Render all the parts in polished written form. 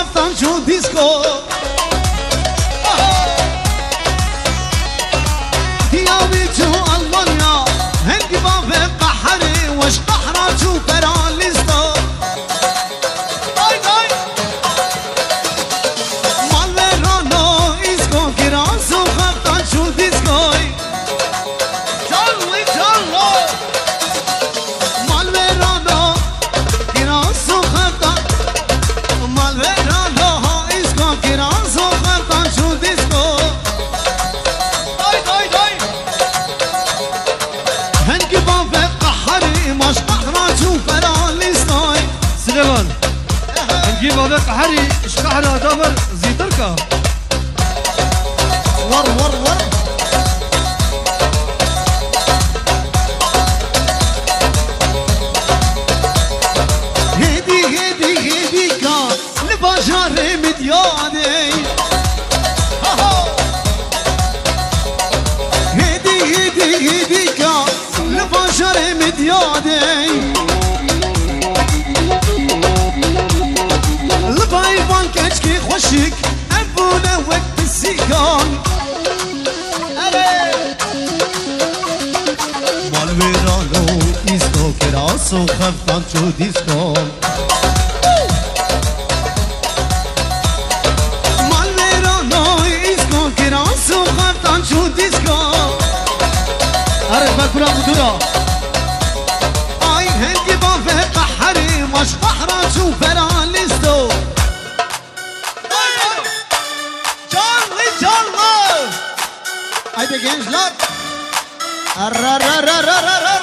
خفتن جو دیسکو دیاوی جو المانیا هنگی باب قحری وش قحرا جو پرالیستو مالورانو ایسکو گرانسو خفتن جو دیسکوی جالوی جالو مالورانو گرانسو خفتن مالورانو ایسکو گرانسو خفتن جو دیسکو هنگی باب قحری مش قحرا جو پرالیستوی سليمان نجيب هذا قحري ايش قحري دابر زيدركا ور ور ور هدي هدي هدي كان لبشر مدياني هدي هدي هدي كان لبشر مدياني لبايبان كشكي خوشك أبونا وقت السيكان مالويرانو إيسكو كراسو خفتان شو ديسكو مالويرانو إيسكو كراسو خفتان شو ديسكو عارف بكرة بدورة آي هنگي بافه قحري مش قحرا شو فراليستو Haydi gençler. Arrarararararrar.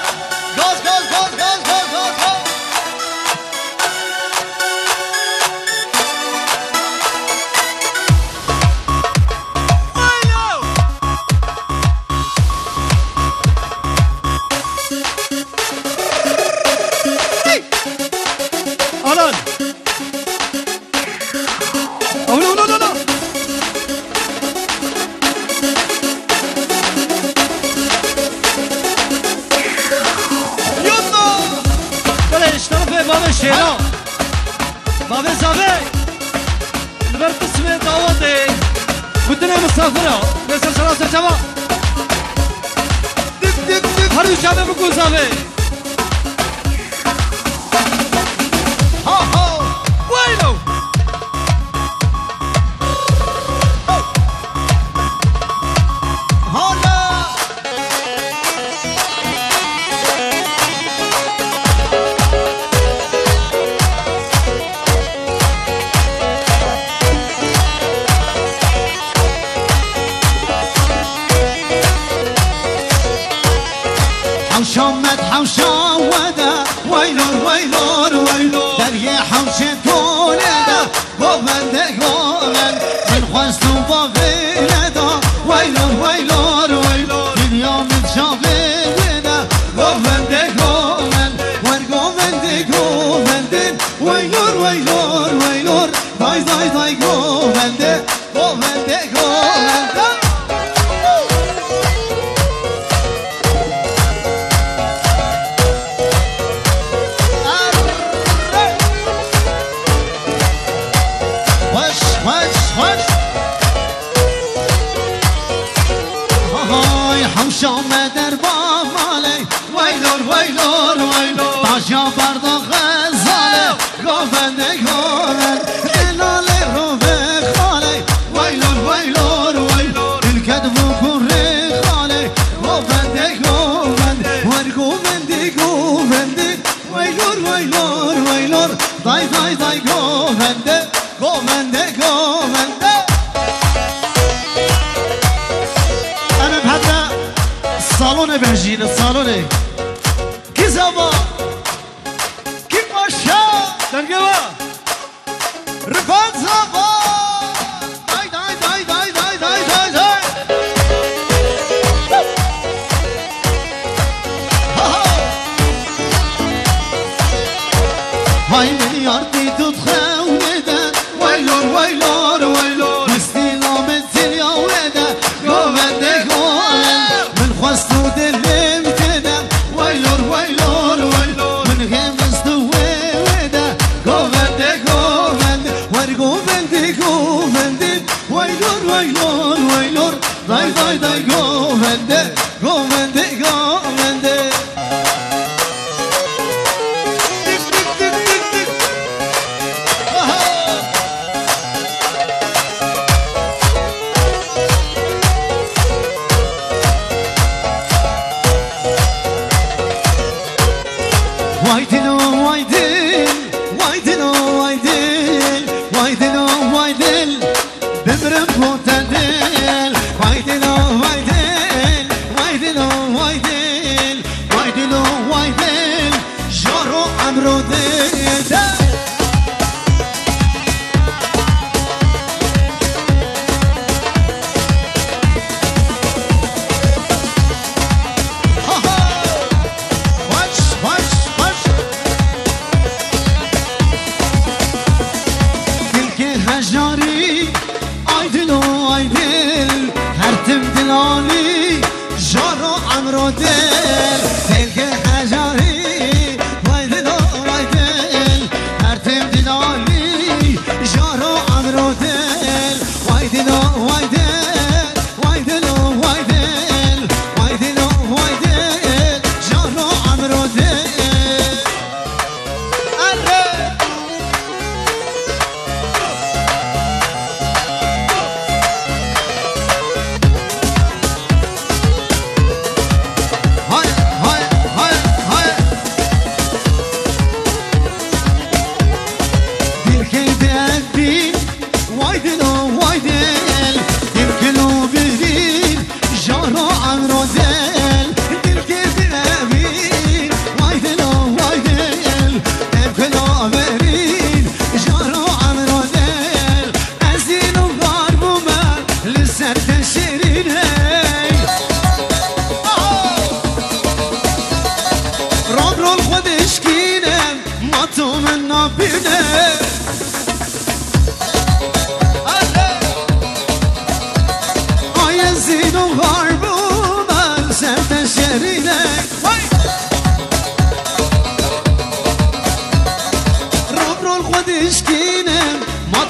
Gaz gaz gaz gaz gaz gaz gaz. Alan Oh no no no no باب شیرا باب زاوی لبر قسم دعوته بدنا مسافرة بس سلاسة شباب دك دك دك هرو شباب بقول زاوي ها ها وينو حوشامت حوشا ودا ويلور ويلور ويلور دريا حوشة تولدا وبنده قومن من خواستو بابيلدا ويلور ويلور ويلور دنيا متشابهدا وبنده قومن ورقومنده قومندن ويلور ويلور ويلور داي داي داي قومنده قومنده قومنده حوشام در باب مالی ویلور ویلور ویلور تاشا بردا غزاله گوبنده گوبند دلال رو بخاله ویلور ویلور ویلور الکدب و کره خاله گوبنده گوبند ور گوبنده گوبنده ویلور ویلور ویلور دای دای دای گوبنده گوبنده گوبنده سالونه بهجین سالونه کی زبا کی ماشا دنگوا رفات زبا دای دای دای دای دای دای دای دای های من یاردی دوت خونه ده ویلور ویلور ویلور مستی لامت تلیاوه ده گوونده گوون من خواستو دلم کدم ویلور ویلور ویلور من غمستو ویده گوونده گوونده ور گوونده وايدلو وايدل وايدلو وايدل وايدلو وايدل بمرم بوتدل وايدلو وايدل وايدلو وايدل وايدلو وايدل جارو عمرو دل جاري عيدلو عيدل هرتم دلالي جارو عمرو دل تلك حجاري ويدلو ويدل هرتم دلالي جارو عمرو دل ويدلو ويدل ويدلو ويدل ويدلو ويدل جارو عمرو دل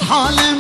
حالم